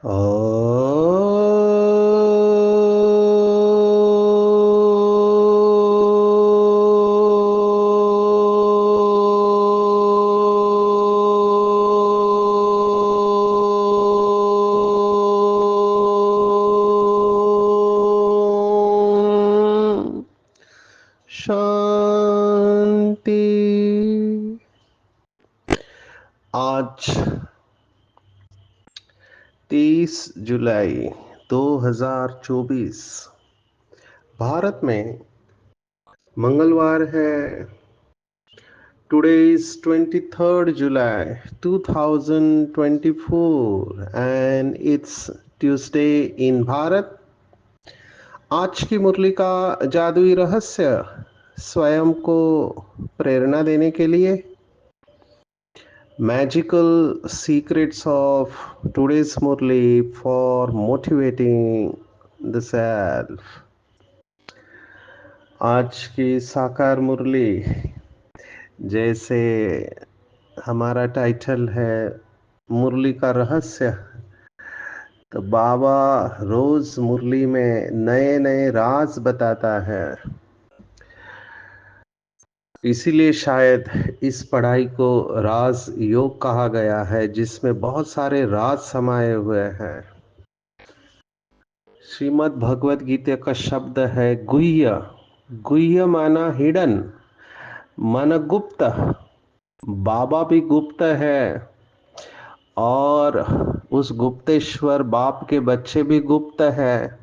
शांति। आज 30 जुलाई 2024 भारत में मंगलवार है। Today is 23rd July 2024 and it's Tuesday in Bharat. आज की मुरली का जादुई रहस्य स्वयं को प्रेरणा देने के लिए magical secrets of today's Murli for motivating the self। आज की साकार मुरली जैसे हमारा टाइटल है मुरली का रहस्य, तो बाबा रोज मुरली में नए नए राज बताता है। इसीलिए शायद इस पढ़ाई को राज योग कहा गया है, जिसमें बहुत सारे राज समाये हुए हैं। श्रीमद् भगवत गीता का शब्द है गुह्य। गुह्य माना हिडन, माना गुप्त। बाबा भी गुप्त है और उस गुप्तेश्वर बाप के बच्चे भी गुप्त है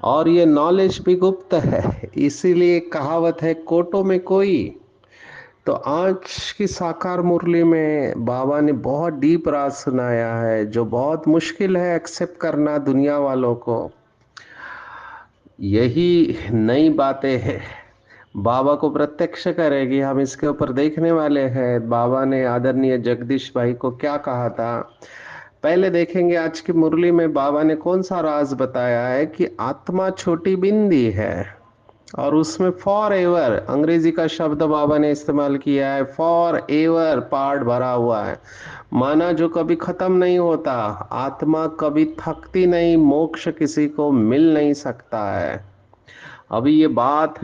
और ये नॉलेज भी गुप्त है। इसीलिए कहावत है कोटों में कोई। तो आज की साकार मुरली में बाबा ने बहुत डीप राज सुनाया है, जो बहुत मुश्किल है एक्सेप्ट करना दुनिया वालों को। यही नई बातें हैं, बाबा को प्रत्यक्ष करेगी। हम इसके ऊपर देखने वाले हैं बाबा ने आदरणीय जगदीश भाई को क्या कहा था। पहले देखेंगे आज की मुरली में बाबा ने कौन सा राज बताया है कि आत्मा छोटी बिंदी है और उसमें फॉर एवर अंग्रेजी का शब्द बाबा ने इस्तेमाल किया है। फॉर एवर पार्ट भरा हुआ है, माना जो कभी खत्म नहीं होता। आत्मा कभी थकती नहीं, मोक्ष किसी को मिल नहीं सकता है। अभी ये बात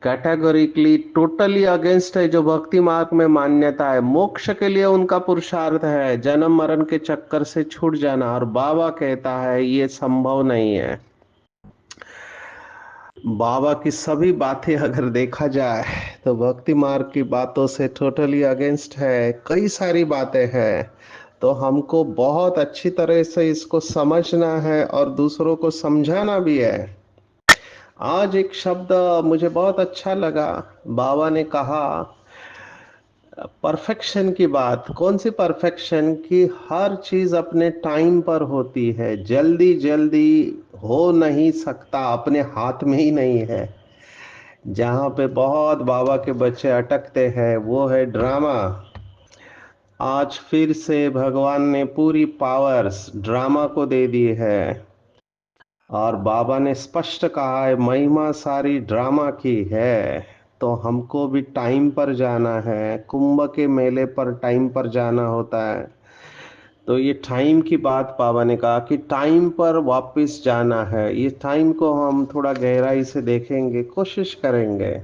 कैटेगोरिकली टोटली अगेंस्ट है जो भक्ति मार्ग में मान्यता है। मोक्ष के लिए उनका पुरुषार्थ है जन्म मरण के चक्कर से छूट जाना, और बाबा कहता है ये संभव नहीं है। बाबा की सभी बातें अगर देखा जाए तो भक्ति मार्ग की बातों से टोटली अगेंस्ट है। कई सारी बातें हैं, तो हमको बहुत अच्छी तरह से इसको समझना है और दूसरों को समझाना भी है। आज एक शब्द मुझे बहुत अच्छा लगा, बाबा ने कहा परफेक्शन की बात। कौन सी परफेक्शन? कि हर चीज अपने टाइम पर होती है, जल्दी जल्दी हो नहीं सकता, अपने हाथ में ही नहीं है। जहाँ पे बहुत बाबा के बच्चे अटकते हैं वो है ड्रामा। आज फिर से भगवान ने पूरी पावर्स ड्रामा को दे दी है और बाबा ने स्पष्ट कहा है महिमा सारी ड्रामा की है। तो हमको भी टाइम पर जाना है, कुंभ के मेले पर टाइम पर जाना होता है। तो ये टाइम की बात बाबा ने कहा कि टाइम पर वापस जाना है। ये टाइम को हम थोड़ा गहराई से देखेंगे, कोशिश करेंगे।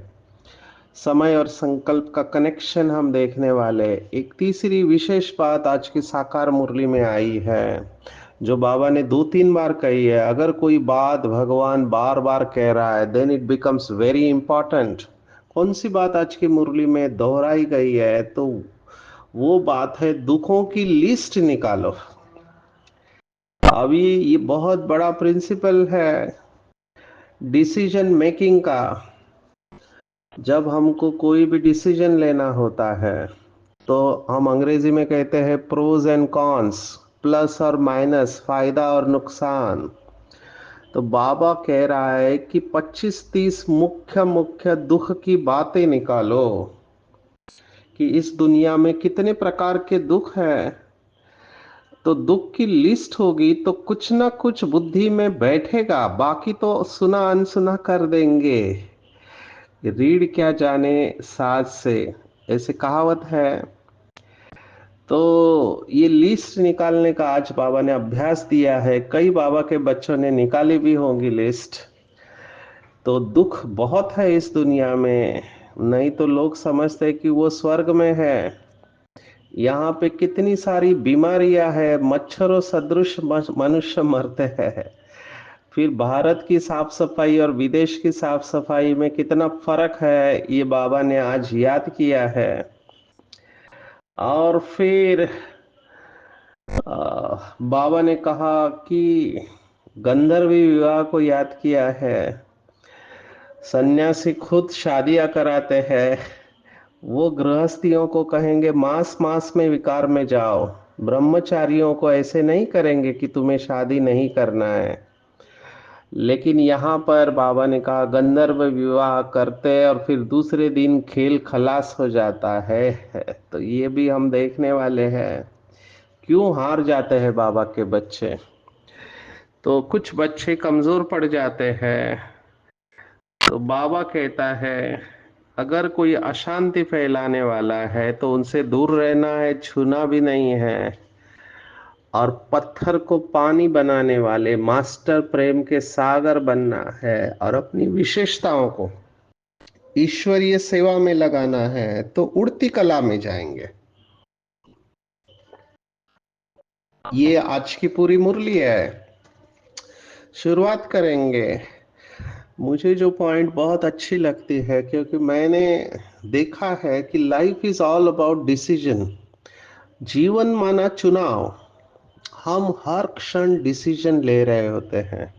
समय और संकल्प का कनेक्शन हम देखने वाले। एक तीसरी विशेष बात आज की साकार मुरली में आई है, जो बाबा ने 2-3 बार कही है। अगर कोई बात भगवान बार बार कह रहा है then it becomes very important. कौन सी बात आज की मुरली में दोहराई गई है? तो वो बात है दुखों की लिस्ट निकालो। अभी ये बहुत बड़ा प्रिंसिपल है डिसीजन मेकिंग का। जब हमको कोई भी डिसीजन लेना होता है तो हम अंग्रेजी में कहते हैं प्रोज एंड कॉन्स, प्लस और माइनस, फायदा और नुकसान। तो बाबा कह रहा है कि 25-30 मुख्य मुख्य दुख की बातें निकालो कि इस दुनिया में कितने प्रकार के दुख हैं। तो दुख की लिस्ट होगी तो कुछ ना कुछ बुद्धि में बैठेगा, बाकी तो सुना अनसुना कर देंगे। रीढ़ क्या जाने साज से, ऐसे कहावत है। तो ये लिस्ट निकालने का आज बाबा ने अभ्यास दिया है। कई बाबा के बच्चों ने निकाली भी होंगी लिस्ट। तो दुख बहुत है इस दुनिया में, नहीं तो लोग समझते हैं कि वो स्वर्ग में है। यहाँ पे कितनी सारी बीमारियां है, मच्छरों सदृश मनुष्य मरते हैं। फिर भारत की साफ सफाई और विदेश की साफ सफाई में कितना फर्क है, ये बाबा ने आज याद किया है। और फिर बाबा ने कहा कि गंधर्वी विवाह को याद किया है। सन्यासी खुद शादियां कराते हैं, वो गृहस्थियों को कहेंगे मास मास में विकार में जाओ। ब्रह्मचारियों को ऐसे नहीं करेंगे कि तुम्हें शादी नहीं करना है। लेकिन यहाँ पर बाबा ने कहा गंधर्व विवाह करते और फिर दूसरे दिन खेल खलास हो जाता है। तो ये भी हम देखने वाले हैं। क्यों हार जाते हैं बाबा के बच्चे? तो कुछ बच्चे कमजोर पड़ जाते हैं। तो बाबा कहता है अगर कोई अशांति फैलाने वाला है तो उनसे दूर रहना है, छूना भी नहीं है। और पत्थर को पानी बनाने वाले मास्टर प्रेम के सागर बनना है और अपनी विशेषताओं को ईश्वरीय सेवा में लगाना है, तो उड़ती कला में जाएंगे। ये आज की पूरी मुरली है। शुरुआत करेंगे। मुझे जो पॉइंट बहुत अच्छी लगती है, क्योंकि मैंने देखा है कि life is all about decision. जीवन माना चुनाव। हम हर क्षण डिसीजन ले रहे होते हैं।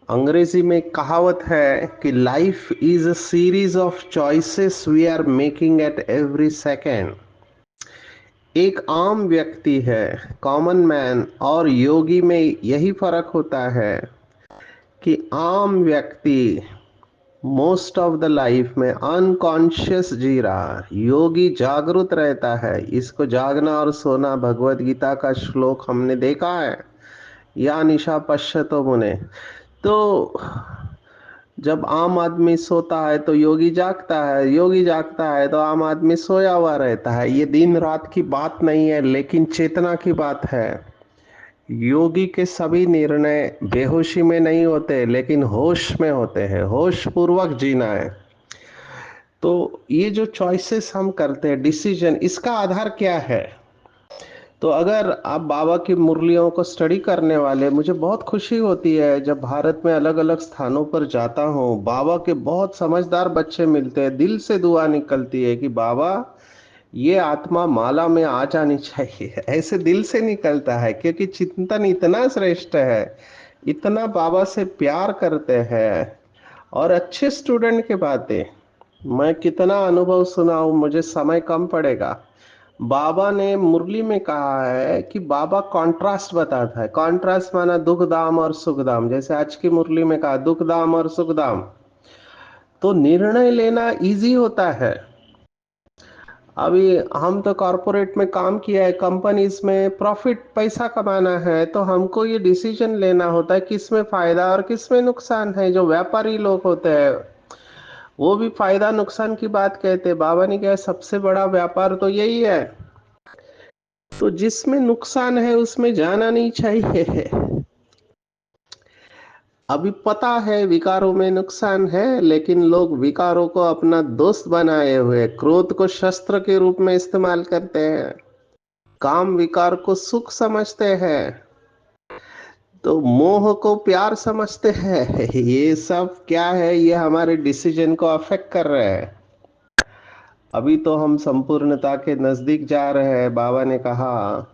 अंग्रेजी में एक कहावत है कि life is a series of choices we are making at every second. एक आम व्यक्ति है, कॉमन मैन, और योगी में यही फर्क होता है कि आम व्यक्ति मोस्ट ऑफ द लाइफ में अनकॉन्शियस जी रहा, योगी जागृत रहता है। इसको जागना और सोना भगवत गीता का श्लोक हमने देखा है, या निशा पश्यतो मुने। तो जब आम आदमी सोता है तो योगी जागता है, योगी जागता है तो आम आदमी सोया हुआ रहता है। ये दिन रात की बात नहीं है, लेकिन चेतना की बात है। योगी के सभी निर्णय बेहोशी में नहीं होते, लेकिन होश में होते हैं। होश पूर्वक जीना है। तो ये जो चॉइसेस हम करते हैं, डिसीजन, इसका आधार क्या है? तो अगर आप बाबा की मुरलियों को स्टडी करने वाले, मुझे बहुत खुशी होती है जब भारत में अलग अलग स्थानों पर जाता हूँ। बाबा के बहुत समझदार बच्चे मिलते हैं, दिल से दुआ निकलती है कि बाबा ये आत्मा माला में आ जानी चाहिए। ऐसे दिल से निकलता है, क्योंकि चिंतन इतना श्रेष्ठ है, इतना बाबा से प्यार करते हैं। और अच्छे स्टूडेंट के बातें मैं कितना अनुभव सुनाऊं, मुझे समय कम पड़ेगा। बाबा ने मुरली में कहा है कि बाबा कॉन्ट्रास्ट बताता है। कॉन्ट्रास्ट माना दुख दाम और सुख दाम। जैसे आज की मुरली में कहा दुख दाम और सुख दाम। तो निर्णय लेना इजी होता है। अभी हम तो कॉरपोरेट में काम किया है, कंपनीज में प्रॉफिट पैसा कमाना है, तो हमको ये डिसीजन लेना होता है किस में फायदा और किस में नुकसान है। जो व्यापारी लोग होते हैं वो भी फायदा नुकसान की बात कहते हैं। बाबा ने कहा सबसे बड़ा व्यापार तो यही है। तो जिसमें नुकसान है उसमें जाना नहीं चाहिए। अभी पता है विकारों में नुकसान है, लेकिन लोग विकारों को अपना दोस्त बनाए हुए क्रोध को शस्त्र के रूप में इस्तेमाल करते हैं। काम विकार को सुख समझते हैं, तो मोह को प्यार समझते हैं। ये सब क्या है? ये हमारे डिसीजन को अफेक्ट कर रहे हैं। अभी तो हम संपूर्णता के नजदीक जा रहे हैं, बाबा ने कहा।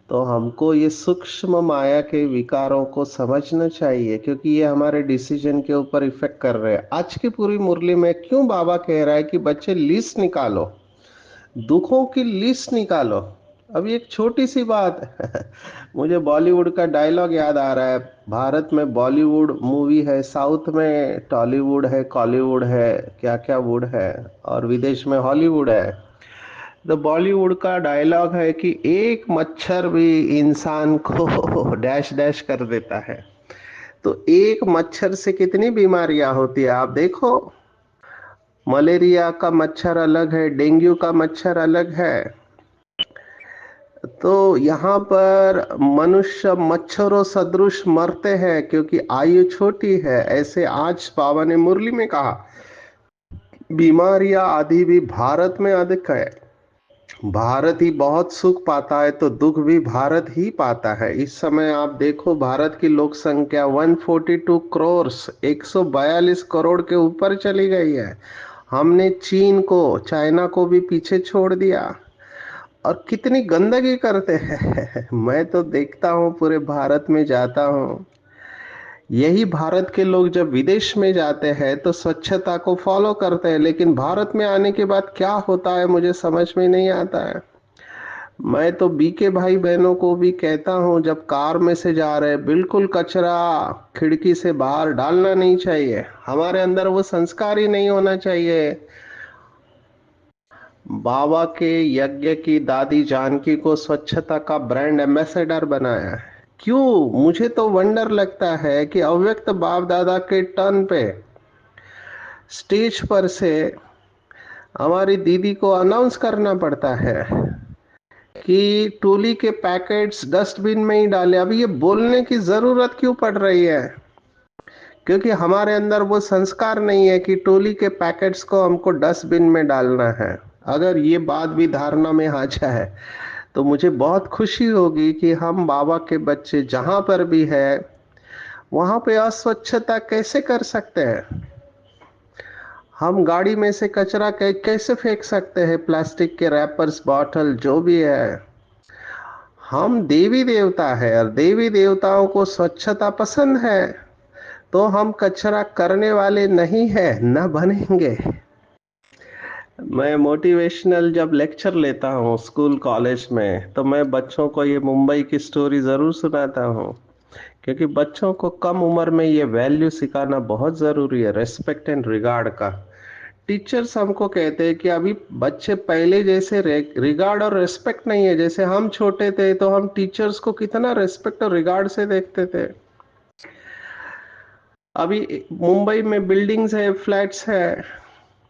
तो हमको ये सूक्ष्म माया के विकारों को समझना चाहिए, क्योंकि ये हमारे डिसीजन के ऊपर इफेक्ट कर रहे हैं। आज की पूरी मुरली में क्यों बाबा कह रहा है कि बच्चे लिस्ट निकालो, दुखों की लिस्ट निकालो। अभी एक छोटी सी बात मुझे बॉलीवुड का डायलॉग याद आ रहा है। भारत में बॉलीवुड मूवी है, साउथ में टॉलीवुड है, कॉलीवुड है, क्या क्या वुड है, और विदेश में हॉलीवुड है। तो बॉलीवुड का डायलॉग है कि एक मच्छर भी इंसान को डैश डैश कर देता है। तो एक मच्छर से कितनी बीमारियां होती है आप देखो। मलेरिया का मच्छर अलग है, डेंगू का मच्छर अलग है। तो यहाँ पर मनुष्य मच्छरों सदृश मरते हैं क्योंकि आयु छोटी है। ऐसे आज बाबा ने मुरली में कहा, बीमारियां आदि भी भारत में अधिक है। भारत ही बहुत सुख पाता है तो दुख भी भारत ही पाता है। इस समय आप देखो, भारत की लोक संख्या 142 करोड़, 142 करोड़ के ऊपर चली गई है। हमने चीन को, चाइना को भी पीछे छोड़ दिया। और कितनी गंदगी करते हैं मैं तो देखता हूँ, पूरे भारत में जाता हूँ। यही भारत के लोग जब विदेश में जाते हैं तो स्वच्छता को फॉलो करते हैं, लेकिन भारत में आने के बाद क्या होता है मुझे समझ में नहीं आता है। मैं तो बीके भाई बहनों को भी कहता हूँ, जब कार में से जा रहे, बिल्कुल कचरा खिड़की से बाहर डालना नहीं चाहिए। हमारे अंदर वो संस्कार ही नहीं होना चाहिए। बाबा के यज्ञ की दादी जानकी को स्वच्छता का ब्रांड एम्बेसडर बनाया। क्यों? मुझे तो वंडर लगता है कि अव्यक्त बाप दादा के टर्न पे स्टेज पर से हमारी दीदी को अनाउंस करना पड़ता है कि टोली के पैकेट्स डस्टबिन में ही डाले। अब ये बोलने की जरूरत क्यों पड़ रही है? क्योंकि हमारे अंदर वो संस्कार नहीं है कि टोली के पैकेट्स को हमको डस्टबिन में डालना है। अगर ये बात भी धारणा में आ जाए तो मुझे बहुत खुशी होगी कि हम बाबा के बच्चे जहां पर भी है वहां पे अस्वच्छता कैसे कर सकते हैं। हम गाड़ी में से कचरा कैसे फेंक सकते हैं, प्लास्टिक के रैपर्स, बॉटल, जो भी है। हम देवी देवता है और देवी देवताओं को स्वच्छता पसंद है, तो हम कचरा करने वाले नहीं है, न बनेंगे। मैं मोटिवेशनल जब लेक्चर लेता हूँ स्कूल कॉलेज में, तो मैं बच्चों को ये मुंबई की स्टोरी जरूर सुनाता हूँ, क्योंकि बच्चों को कम उम्र में ये वैल्यू सिखाना बहुत जरूरी है, रेस्पेक्ट एंड रिगार्ड का। टीचर्स हमको कहते हैं कि अभी बच्चे पहले जैसे रिगार्ड और रेस्पेक्ट नहीं है। जैसे हम छोटे थे तो हम टीचर्स को कितना रेस्पेक्ट और रिगार्ड से देखते थे। अभी मुंबई में बिल्डिंग्स है, फ्लैट्स है,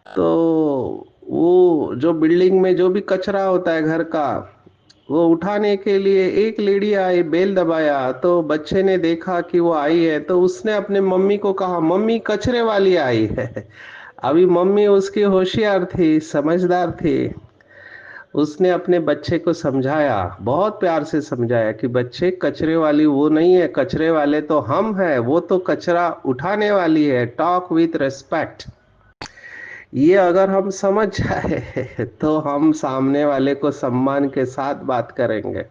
तो वो जो बिल्डिंग में जो भी कचरा होता है घर का, वो उठाने के लिए एक लेडी आई, बेल दबाया, तो बच्चे ने देखा कि वो आई है, तो उसने अपने मम्मी को कहा, मम्मी कचरे वाली आई है। अभी मम्मी उसकी होशियार थी, समझदार थी। उसने अपने बच्चे को समझाया, बहुत प्यार से समझाया कि बच्चे, कचरे वाली वो नहीं है, कचरे वाले तो हम हैं, वो तो कचरा उठाने वाली है। Talk with respect. ये अगर हम समझ जाए तो हम सामने वाले को सम्मान के साथ बात करेंगे।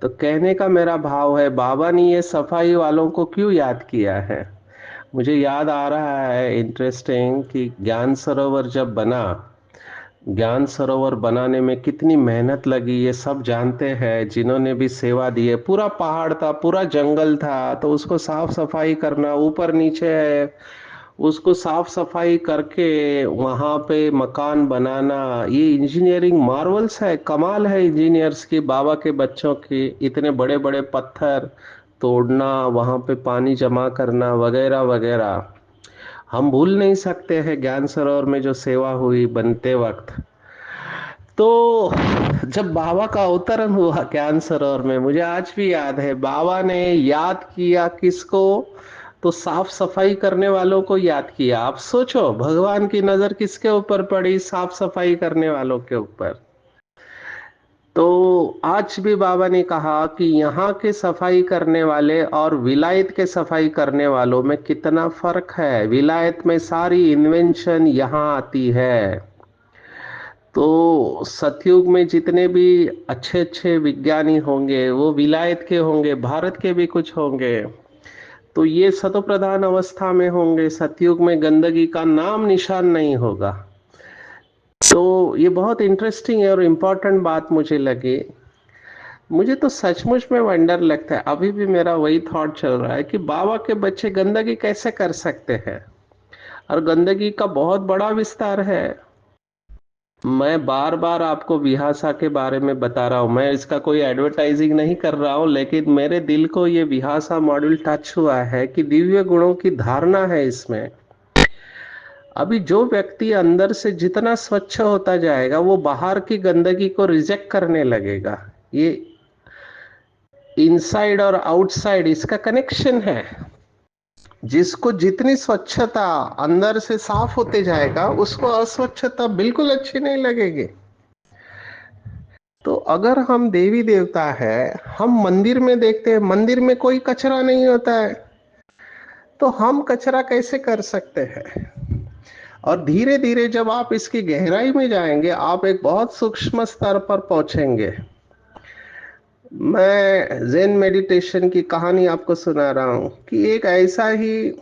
तो कहने का मेरा भाव है, बाबा ने ये सफाई वालों को क्यों याद किया है? मुझे याद आ रहा है इंटरेस्टिंग कि ज्ञान सरोवर जब बना, ज्ञान सरोवर बनाने में कितनी मेहनत लगी ये सब जानते हैं, जिन्होंने भी सेवा दी है। पूरा पहाड़ था, पूरा जंगल था, तो उसको साफ सफाई करना, ऊपर नीचे है, उसको साफ सफाई करके वहां पे मकान बनाना, ये इंजीनियरिंग मार्वल्स है, कमाल है इंजीनियर्स की, बाबा के बच्चों की। इतने बड़े बड़े पत्थर तोड़ना, वहां पे पानी जमा करना, वगैरह वगैरह। हम भूल नहीं सकते हैं ज्ञान सरोवर में जो सेवा हुई बनते वक्त। तो जब बाबा का अवतरण हुआ ज्ञान सरोवर में, मुझे आज भी याद है, बाबा ने याद किया किसको? तो साफ सफाई करने वालों को याद किया। आप सोचो, भगवान की नजर किसके ऊपर पड़ी? साफ सफाई करने वालों के ऊपर। तो आज भी बाबा ने कहा कि यहाँ के सफाई करने वाले और विलायत के सफाई करने वालों में कितना फर्क है। विलायत में सारी इन्वेंशन यहाँ आती है। तो सतयुग में जितने भी अच्छे अच्छे विज्ञानी होंगे वो विलायत के होंगे, भारत के भी कुछ होंगे। तो ये सतो प्रधान अवस्था में होंगे, सतयुग में गंदगी का नाम निशान नहीं होगा। तो ये बहुत इंटरेस्टिंग है और इम्पोर्टेंट बात मुझे लगी। मुझे तो सचमुच में वंडर लगता है, अभी भी मेरा वही थॉट चल रहा है कि बाबा के बच्चे गंदगी कैसे कर सकते हैं। और गंदगी का बहुत बड़ा विस्तार है। मैं बार बार आपको विहासा के बारे में बता रहा हूँ, मैं इसका कोई एडवर्टाइजिंग नहीं कर रहा हूँ, लेकिन मेरे दिल को ये विहासा मॉड्यूल टच हुआ है कि दिव्य गुणों की धारणा है इसमें। अभी जो व्यक्ति अंदर से जितना स्वच्छ होता जाएगा वो बाहर की गंदगी को रिजेक्ट करने लगेगा। ये इनसाइड और आउटसाइड इसका कनेक्शन है। जिसको जितनी स्वच्छता अंदर से साफ होते जाएगा, उसको अस्वच्छता बिल्कुल अच्छी नहीं लगेगी। तो अगर हम देवी देवता है, हम मंदिर में देखते हैं, मंदिर में कोई कचरा नहीं होता है, तो हम कचरा कैसे कर सकते हैं? और धीरे धीरे जब आप इसकी गहराई में जाएंगे, आप एक बहुत सूक्ष्म स्तर पर पहुंचेंगे। मैं ज़ेन मेडिटेशन की कहानी आपको सुना रहा हूं कि एक ऐसा ही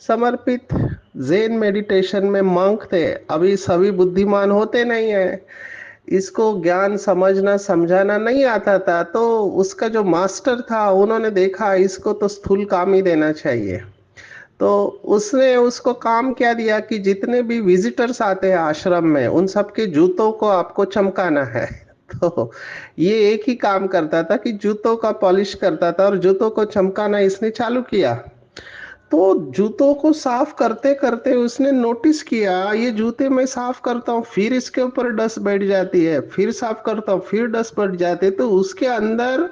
समर्पित ज़ेन मेडिटेशन में मंक थे। अभी सभी बुद्धिमान होते नहीं है, इसको ज्ञान समझना समझाना नहीं आता था, तो उसका जो मास्टर था, उन्होंने देखा इसको तो स्थूल काम ही देना चाहिए। तो उसने उसको काम क्या दिया कि जितने भी विजिटर्स आते हैं आश्रम में, उन सबके जूतों को आपको चमकाना है। तो ये एक ही काम करता था कि जूतों का पॉलिश करता था और जूतों को चमकाना इसने चालू किया। तो जूतों को साफ करते करते उसने नोटिस किया, ये जूते मैं साफ करता हूँ, फिर इसके ऊपर डस्ट बैठ जाती है, फिर साफ करता हूँ, फिर डस्ट बैठ जाती है। तो उसके अंदर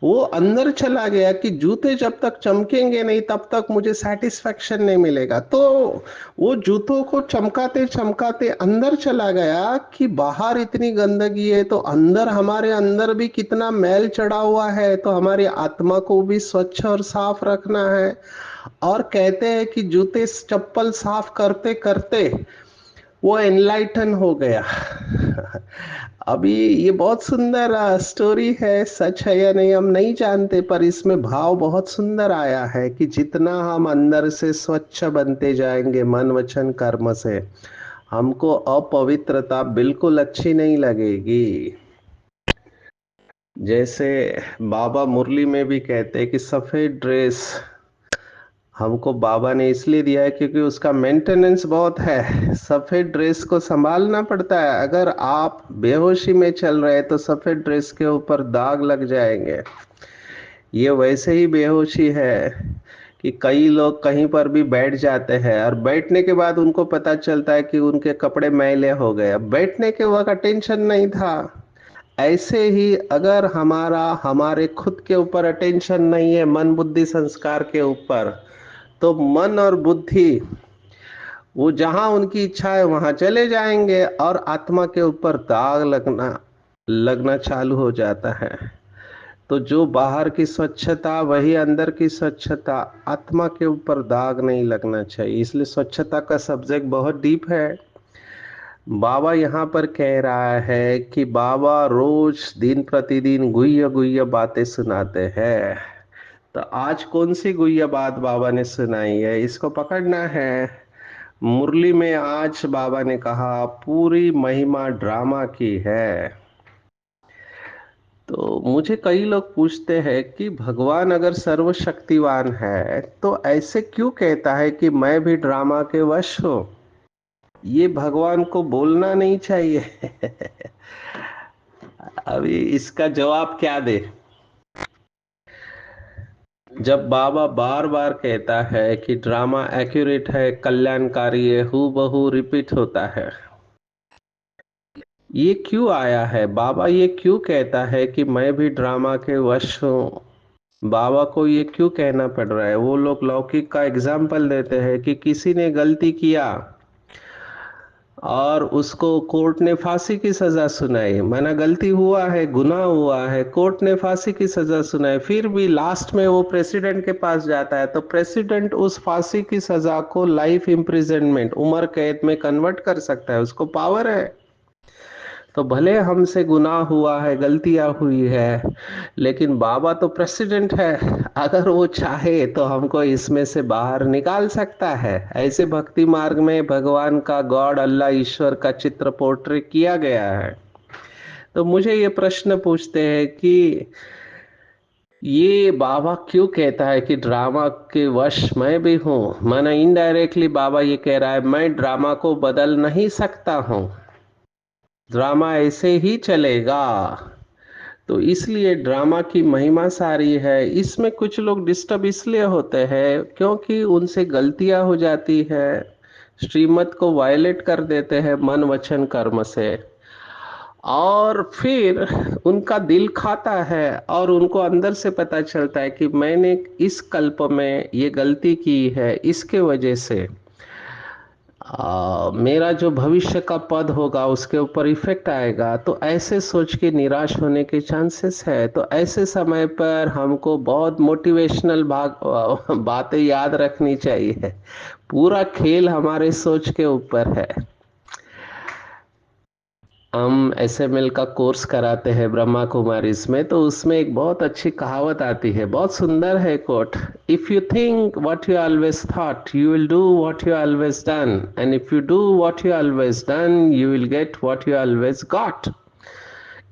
वो अंदर चला गया कि जूते जब तक चमकेंगे नहीं, तब तक मुझे सेटिस्फेक्शन नहीं मिलेगा। तो वो जूतों को चमकाते चमकाते अंदर चला गया कि बाहर इतनी गंदगी है, तो अंदर हमारे अंदर भी कितना मैल चढ़ा हुआ है, तो हमारी आत्मा को भी स्वच्छ और साफ रखना है। और कहते हैं कि जूते चप्पल साफ करते करते वो एनलाइटन हो गया। अभी ये बहुत सुंदर स्टोरी है, सच है या नहीं हम नहीं जानते, पर इसमें भाव बहुत सुंदर आया है कि जितना हम अंदर से स्वच्छ बनते जाएंगे मन वचन कर्म से, हमको अपवित्रता बिल्कुल अच्छी नहीं लगेगी। जैसे बाबा मुरली में भी कहते हैं कि सफेद ड्रेस हमको बाबा ने इसलिए दिया है क्योंकि उसका मेंटेनेंस बहुत है। सफेद ड्रेस को संभालना पड़ता है। अगर आप बेहोशी में चल रहे हैं तो सफेद ड्रेस के ऊपर दाग लग जाएंगे। ये वैसे ही बेहोशी है कि कई लोग कहीं पर भी बैठ जाते हैं और बैठने के बाद उनको पता चलता है कि उनके कपड़े मैले हो गए। अब बैठने के वक्त अटेंशन नहीं था। ऐसे ही अगर हमारा हमारे खुद के ऊपर अटेंशन नहीं है, मन बुद्धि संस्कार के ऊपर, तो मन और बुद्धि वो जहां उनकी इच्छा है वहां चले जाएंगे और आत्मा के ऊपर दाग लगना लगना चालू हो जाता है। तो जो बाहर की स्वच्छता वही अंदर की स्वच्छता, आत्मा के ऊपर दाग नहीं लगना चाहिए। इसलिए स्वच्छता का सब्जेक्ट बहुत डीप है। बाबा यहाँ पर कह रहा है कि बाबा रोज दिन प्रतिदिन गुह्य गुह्य बातें सुनाते हैं। तो आज कौन सी गुह्य बात बाबा ने सुनाई है, इसको पकड़ना है। मुरली में आज बाबा ने कहा पूरी महिमा ड्रामा की है। तो मुझे कई लोग पूछते हैं कि भगवान अगर सर्वशक्तिवान है, तो ऐसे क्यों कहता है कि मैं भी ड्रामा के वश हूँ? ये भगवान को बोलना नहीं चाहिए। अभी इसका जवाब क्या दे? जब बाबा बार बार कहता है कि ड्रामा एक्यूरेट है, कल्याणकारी है, हूबहू रिपीट होता है, ये क्यों आया है? बाबा ये क्यों कहता है कि मैं भी ड्रामा के वश हूँ? बाबा को ये क्यों कहना पड़ रहा है? वो लोग लौकिक का एग्जाम्पल देते हैं कि किसी ने गलती किया और उसको कोर्ट ने फांसी की सजा सुनाई। माना गलती हुआ है, गुनाह हुआ है, कोर्ट ने फांसी की सजा सुनाई, फिर भी लास्ट में वो प्रेसिडेंट के पास जाता है, तो प्रेसिडेंट उस फांसी की सजा को लाइफ इम्प्रिजनमेंट, उम्र कैद में कन्वर्ट कर सकता है, उसको पावर है। तो भले हमसे गुनाह हुआ है, गलतियां हुई है, लेकिन बाबा तो प्रेसिडेंट है। अगर वो चाहे तो हमको इसमें से बाहर निकाल सकता है। ऐसे भक्ति मार्ग में भगवान का, गॉड अल्लाह ईश्वर का चित्र पोर्ट्रेट किया गया है। तो मुझे ये प्रश्न पूछते हैं कि ये बाबा क्यों कहता है कि ड्रामा के वश मैं भी हूँ? माना इनडायरेक्टली बाबा ये कह रहा है मैं ड्रामा को बदल नहीं सकता हूँ, ड्रामा ऐसे ही चलेगा। तो इसलिए ड्रामा की महिमा सारी है। इसमें कुछ लोग डिस्टर्ब इसलिए होते हैं क्योंकि उनसे गलतियां हो जाती है, श्रीमत को वायलेट कर देते हैं मन वचन कर्म से, और फिर उनका दिल खाता है और उनको अंदर से पता चलता है कि मैंने इस कल्प में ये गलती की है, इसके वजह से मेरा जो भविष्य का पद होगा उसके ऊपर इफेक्ट आएगा। तो ऐसे सोच के निराश होने के चांसेस है। तो ऐसे समय पर हमको बहुत मोटिवेशनल बातें याद रखनी चाहिए। पूरा खेल हमारे सोच के ऊपर है। हम एसएमएल का कोर्स कराते हैं ब्रह्मा कुमारीज में, तो उसमें एक बहुत अच्छी कहावत आती है, बहुत सुंदर है quote. If you think what you always thought you will do what you always done, and if you do what you always done you will get what you always got.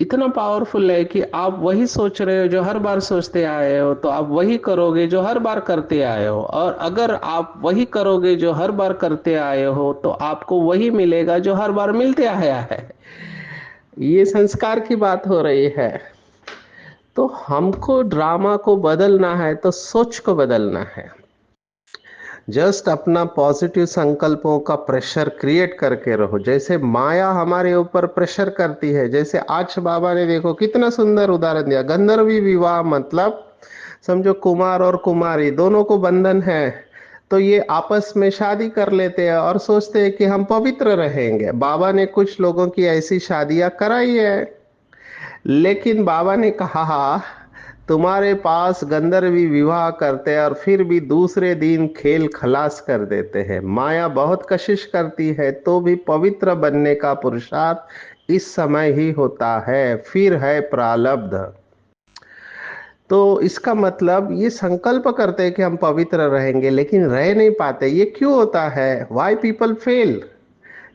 इतना पावरफुल है कि आप वही सोच रहे हो जो हर बार सोचते आए हो, तो आप वही करोगे जो हर बार करते आए हो। और अगर आप वही करोगे जो हर बार करते आए हो, तो आपको वही मिलेगा जो हर बार मिलते आया है। ये संस्कार की बात हो रही है। तो हमको ड्रामा को बदलना है तो सोच को बदलना है। जस्ट अपना पॉजिटिव संकल्पों का प्रेशर क्रिएट करके रहो। जैसे माया हमारे ऊपर प्रेशर करती है, जैसे आज बाबा ने देखो कितना सुंदर उदाहरण दिया। गंधर्वी विवाह मतलब समझो कुमार और कुमारी दोनों को बंधन है, तो ये आपस में शादी कर लेते हैं और सोचते हैं कि हम पवित्र रहेंगे। बाबा ने कुछ लोगों की ऐसी शादियां कराई है, लेकिन बाबा ने कहा तुम्हारे पास गंधर्वी विवाह करते हैं और फिर भी दूसरे दिन खेल खलास कर देते हैं। माया बहुत कशिश करती है तो भी पवित्र बनने का पुरुषार्थ इस समय ही होता है, फिर है प्रारब्ध। तो इसका मतलब ये संकल्प करते हैं कि हम पवित्र रहेंगे, लेकिन रह नहीं पाते। ये क्यों होता है? Why people fail?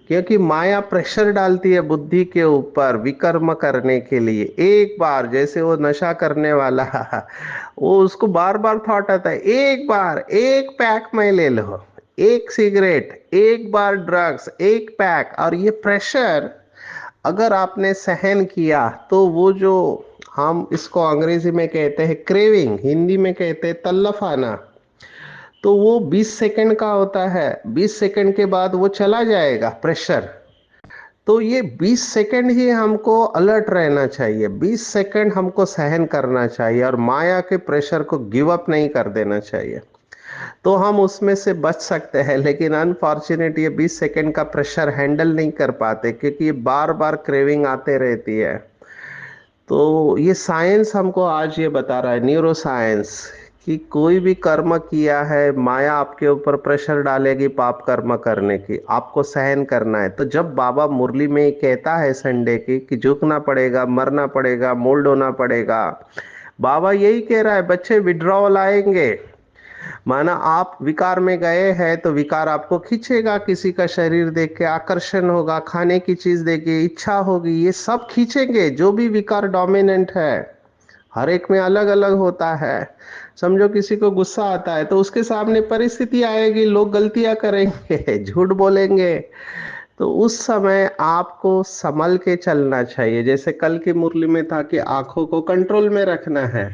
क्योंकि माया प्रेशर डालती है बुद्धि के ऊपर विकर्म करने के लिए। एक बार जैसे वो नशा करने वाला वो उसको बार बार थॉट आता है, एक बार एक पैक मैं ले लो, एक सिगरेट, एक बार ड्रग्स, एक पैक। और ये प्रेशर अगर आपने सहन किया तो वो जो हम इसको अंग्रेजी में कहते हैं क्रेविंग, हिंदी में कहते हैं तल्लफ आना, तो वो 20 सेकंड का होता है। 20 सेकंड के बाद वो चला जाएगा प्रेशर। तो ये 20 सेकंड ही हमको अलर्ट रहना चाहिए, 20 सेकंड हमको सहन करना चाहिए और माया के प्रेशर को गिव अप नहीं कर देना चाहिए। तो हम उसमें से बच सकते हैं, लेकिन अनफॉर्चुनेट ये 20 सेकंड का प्रेशर हैंडल नहीं कर पाते, क्योंकि ये बार बार क्रेविंग आते रहती है। तो ये साइंस हमको आज ये बता रहा है, न्यूरो साइंस, कि कोई भी कर्म किया है माया आपके ऊपर प्रेशर डालेगी पाप कर्म करने की, आपको सहन करना है। तो जब बाबा मुरली में कहता है संडे की कि झुकना पड़ेगा, मरना पड़ेगा, मोल्ड होना पड़ेगा, बाबा यही कह रहा है बच्चे विड्रॉवल आएंगे। माना आप विकार में गए हैं तो विकार आपको खींचेगा, किसी का शरीर देख के आकर्षण होगा, खाने की चीज देख के इच्छा होगी, ये सब खींचेंगे। जो भी विकार डोमिनेंट है हर एक में अलग अलग होता है। समझो किसी को गुस्सा आता है तो उसके सामने परिस्थिति आएगी, लोग गलतियां करेंगे, झूठ बोलेंगे। तो उस समय आपको संभल के चलना चाहिए। जैसे कल की मुरली में था कि आंखों को कंट्रोल में रखना है,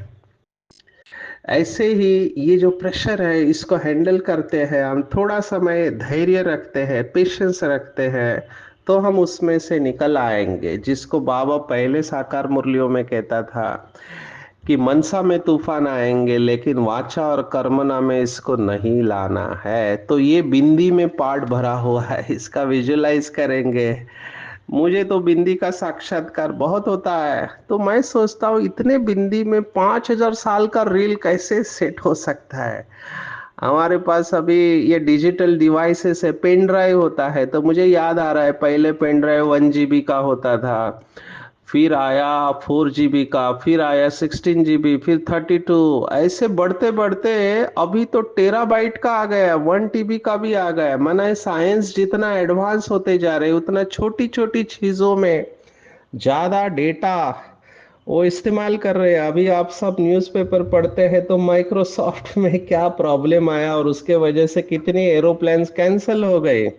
ऐसे ही ये जो प्रेशर है इसको हैंडल करते हैं हम, थोड़ा समय धैर्य रखते हैं, पेशेंस रखते हैं, तो हम उसमें से निकल आएंगे। जिसको बाबा पहले साकार मुरलियों में कहता था कि मनसा में तूफान आएंगे लेकिन वाचा और कर्मना में इसको नहीं लाना है। तो ये बिंदी में पार्ट भरा हुआ है, इसका विजुलाइज करेंगे। मुझे तो बिंदी का साक्षात्कार बहुत होता है, तो मैं सोचता हूँ इतने बिंदी में 5,000 साल का रील कैसे सेट हो सकता है। हमारे पास अभी ये डिजिटल डिवाइसेस है, पेन ड्राइव होता है, तो मुझे याद आ रहा है पहले पेन ड्राइव 1 GB का होता था, फिर आया 4 GB का, फिर आया 16 GB, फिर 32, ऐसे बढ़ते बढ़ते अभी तो टेराबाइट का आ गया, 1 TB का भी आ गया। माना साइंस जितना एडवांस होते जा रहे उतना छोटी छोटी चीजों में ज्यादा डेटा वो इस्तेमाल कर रहे हैं। अभी आप सब न्यूज़पेपर पढ़ते हैं तो माइक्रोसॉफ्ट में क्या प्रॉब्लम आया और उसके वजह से कितनी एरोप्लेन्स कैंसिल हो गए।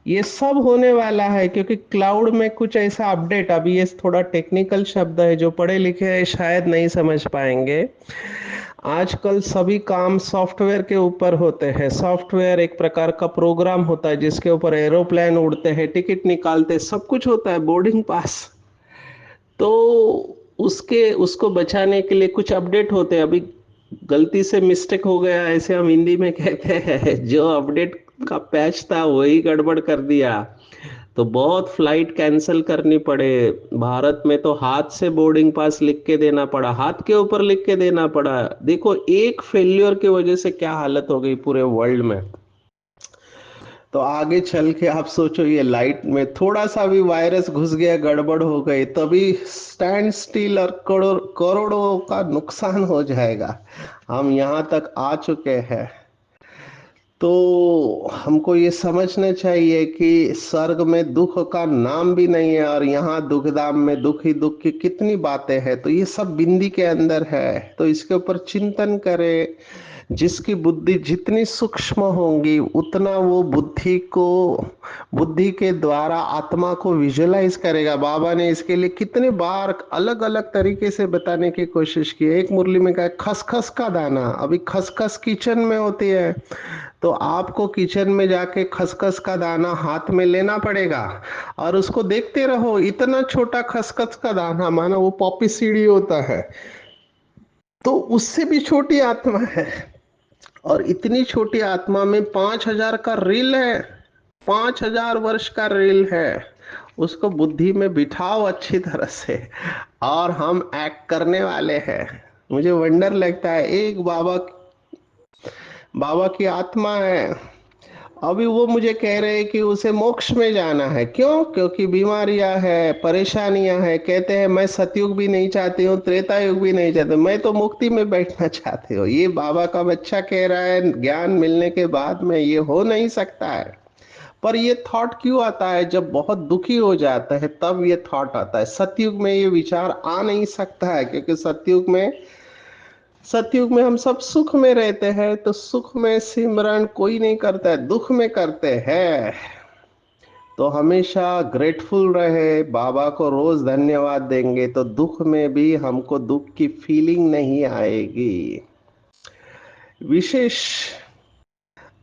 ये सब होने वाला है क्योंकि क्लाउड में कुछ ऐसा अपडेट, अभी ये थोड़ा टेक्निकल शब्द है, जो पढ़े लिखे हैं शायद नहीं समझ पाएंगे। आजकल सभी काम सॉफ्टवेयर के ऊपर होते हैं। सॉफ्टवेयर एक प्रकार का प्रोग्राम होता है जिसके ऊपर एरोप्लेन उड़ते हैं, टिकट निकालते, सब कुछ होता है, बोर्डिंग पास। तो उसके उसको बचाने के लिए कुछ अपडेट होते हैं। अभी गलती से मिस्टेक हो गया, ऐसे हम हिंदी में कहते हैं, जो अपडेट का पैच था वही गड़बड़ कर दिया, तो बहुत फ्लाइट कैंसिल करनी पड़े। भारत में तो हाथ से बोर्डिंग पास लिख के देना पड़ा, हाथ के ऊपर लिख के देना पड़ा। देखो एक फेल्योर की वजह से क्या हालत हो गई पूरे वर्ल्ड में। तो आगे चल के आप सोचो, ये लाइट में थोड़ा सा भी वायरस घुस गया, गड़बड़ हो गई, तभी स्टैंड स्टिल और करोड़ों का नुकसान हो जाएगा। हम यहाँ तक आ चुके हैं। तो हमको ये समझना चाहिए कि स्वर्ग में दुख का नाम भी नहीं है, और यहाँ दुखधाम में दुख ही दुख की कितनी बातें हैं। तो ये सब बिंदी के अंदर है, तो इसके ऊपर चिंतन करें। जिसकी बुद्धि जितनी सूक्ष्म होगी उतना वो बुद्धि के द्वारा आत्मा को विजुअलाइज करेगा। बाबा ने इसके लिए कितने बार अलग अलग तरीके से बताने की कोशिश की है। एक मुरली में कहा खसखस का दाना, अभी खसखस किचन में होती है, तो आपको किचन में जाके खसखस का दाना हाथ में लेना पड़ेगा और उसको देखते रहो। इतना छोटा खसखस का दाना, माना वो पॉपी सीडी होता है, तो उससे भी छोटी आत्मा है। और इतनी छोटी आत्मा में 5,000 का रील है, 5,000 वर्ष का रील है। उसको बुद्धि में बिठाओ अच्छी तरह से, और हम एक्ट करने वाले हैं। मुझे वंडर लगता है, एक बाबा बाबा की आत्मा है, अभी वो मुझे कह रहे हैं कि उसे मोक्ष में जाना है। क्यों? क्योंकि बीमारियां है, परेशानियां है। कहते हैं मैं सतयुग भी नहीं चाहती हूँ, त्रेता युग भी नहीं चाहती, मैं तो मुक्ति में बैठना चाहती हूँ। ये बाबा का बच्चा कह रहा है, ज्ञान मिलने के बाद में ये हो नहीं सकता है। पर ये थॉट क्यों आता है? जब बहुत दुखी हो जाता है तब ये थॉट आता है। सतयुग में ये विचार आ नहीं सकता है, क्योंकि सतयुग में हम सब सुख में रहते हैं, तो सुख में सिमरन कोई नहीं करता है, दुख में करते हैं। तो हमेशा ग्रेटफुल रहे, बाबा को रोज धन्यवाद देंगे तो दुख में भी हमको दुख की फीलिंग नहीं आएगी। विशेष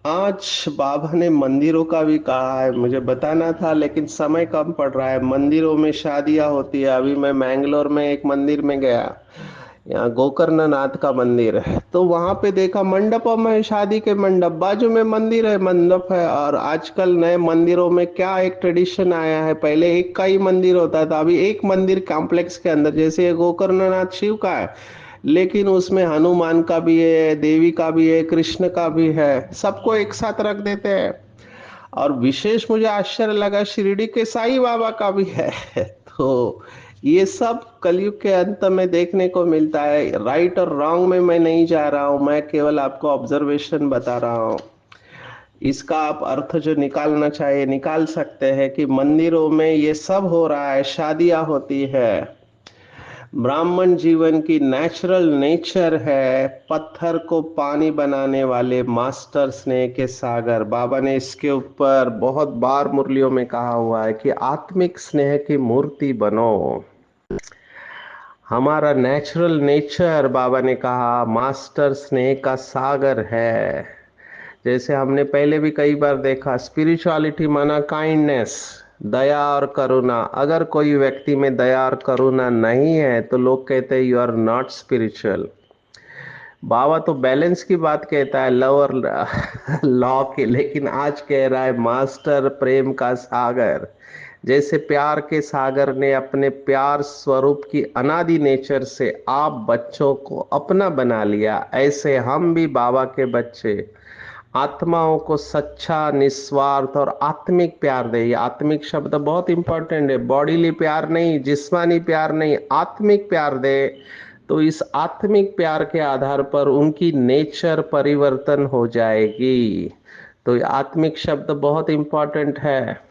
आज बाबा ने मंदिरों का भी कहा है, मुझे बताना था लेकिन समय कम पड़ रहा है। मंदिरों में शादियां होती है। अभी मैं मैंगलोर में एक मंदिर में गया, यहाँ गोकर्ण नाथ का मंदिर है, तो वहां पे देखा मंडपम है, शादी के मंडप, बाजू में मंदिर है, मंडप है। और आजकल नए मंदिरों में क्या एक ट्रेडिशन आया है, पहले एक का ही मंदिर होता था, अभी एक मंदिर कॉम्प्लेक्स के अंदर, जैसे ये गोकर्ण नाथ शिव का है, लेकिन उसमें हनुमान का भी है, देवी का भी है, कृष्ण का भी है, सबको एक साथ रख देते हैं। और विशेष मुझे आश्चर्य लगा, शिरडी के साईं बाबा का भी है। तो ये सब कलयुग के अंत में देखने को मिलता है। राइट और रॉन्ग में मैं नहीं जा रहा हूं, मैं केवल आपको ऑब्जर्वेशन बता रहा हूं। इसका आप अर्थ जो निकालना चाहिए निकाल सकते हैं कि मंदिरों में ये सब हो रहा है, शादियां होती है। ब्राह्मण जीवन की नेचुरल नेचर है, पत्थर को पानी बनाने वाले मास्टर स्नेह के सागर। बाबा ने इसके ऊपर बहुत बार मुरलियों में कहा हुआ है कि आत्मिक स्नेह की मूर्ति बनो। हमारा नेचुरल नेचर, बाबा ने कहा, मास्टर स्नेह का सागर है। जैसे हमने पहले भी कई बार देखा, स्पिरिचुअलिटी माना काइंडनेस, दया और करुणा। अगर कोई व्यक्ति में दया और करुणा नहीं है तो लोग कहते हैं यू आर नॉट स्पिरिचुअल। बाबा तो बैलेंस की बात कहता है, लव और लॉ की, लेकिन आज कह रहा है मास्टर प्रेम का सागर। जैसे प्यार के सागर ने अपने प्यार स्वरूप की अनादि नेचर से आप बच्चों को अपना बना लिया, ऐसे हम भी बाबा के बच्चे आत्माओं को सच्चा, निस्वार्थ और आत्मिक प्यार दे। ये आत्मिक शब्द बहुत इंपॉर्टेंट है, बॉडीली प्यार नहीं, जिस्मानी प्यार नहीं, आत्मिक प्यार दे। तो इस आत्मिक प्यार के आधार पर उनकी नेचर परिवर्तन हो जाएगी। तो ये आत्मिक शब्द बहुत इंपॉर्टेंट है।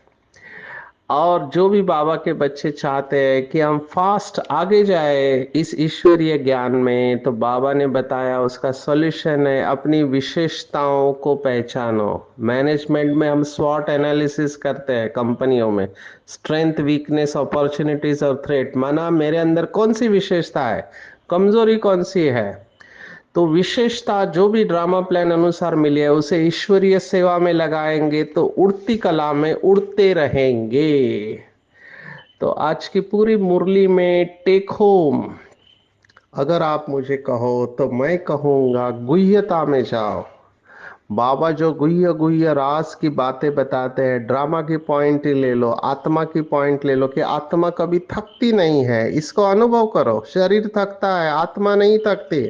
और जो भी बाबा के बच्चे चाहते हैं कि हम फास्ट आगे जाए इस ईश्वरीय ज्ञान में, तो बाबा ने बताया उसका सॉल्यूशन है, अपनी विशेषताओं को पहचानो। मैनेजमेंट में हम स्वॉट एनालिसिस करते हैं कंपनियों में, स्ट्रेंथ, वीकनेस, अपॉर्चुनिटीज और थ्रेट, माना मेरे अंदर कौन सी विशेषता है, कमजोरी कौन सी है। तो विशेषता जो भी ड्रामा प्लान अनुसार मिली है उसे ईश्वरीय सेवा में लगाएंगे तो उड़ती कला में उड़ते रहेंगे। तो आज की पूरी मुरली में टेक होम, अगर आप मुझे कहो तो मैं कहूंगा गुह्यता में जाओ। बाबा जो गुह्य गुह्य रास की बातें बताते हैं, ड्रामा की पॉइंट ही ले लो, आत्मा की पॉइंट ले लो कि आत्मा कभी थकती नहीं है, इसको अनुभव करो। शरीर थकता है, आत्मा नहीं थकती।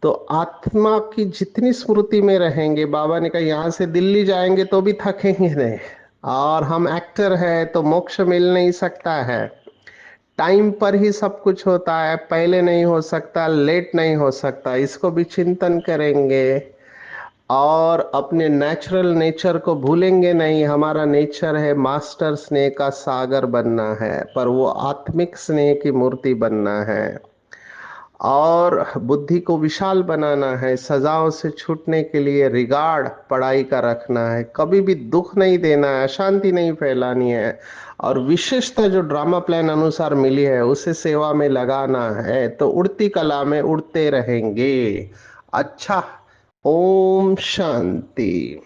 तो आत्मा की जितनी स्मृति में रहेंगे, बाबा ने कहा यहां से दिल्ली जाएंगे तो भी थकेंगे नहीं। और हम एक्टर है तो मोक्ष मिल नहीं सकता है। टाइम पर ही सब कुछ होता है, पहले नहीं हो सकता, लेट नहीं हो सकता। इसको भी चिंतन करेंगे और अपने नेचुरल नेचर को भूलेंगे नहीं। हमारा नेचर है मास्टर स्नेह का सागर बनना है, पर वो आत्मिक स्नेह की मूर्ति बनना है और बुद्धि को विशाल बनाना है। सजाओं से छूटने के लिए रिगार्ड पढ़ाई का रखना है, कभी भी दुख नहीं देना है, अशांति नहीं फैलानी है। और विशेषता जो ड्रामा प्लान अनुसार मिली है उसे सेवा में लगाना है, तो उड़ती कला में उड़ते रहेंगे। अच्छा, ओम शांति।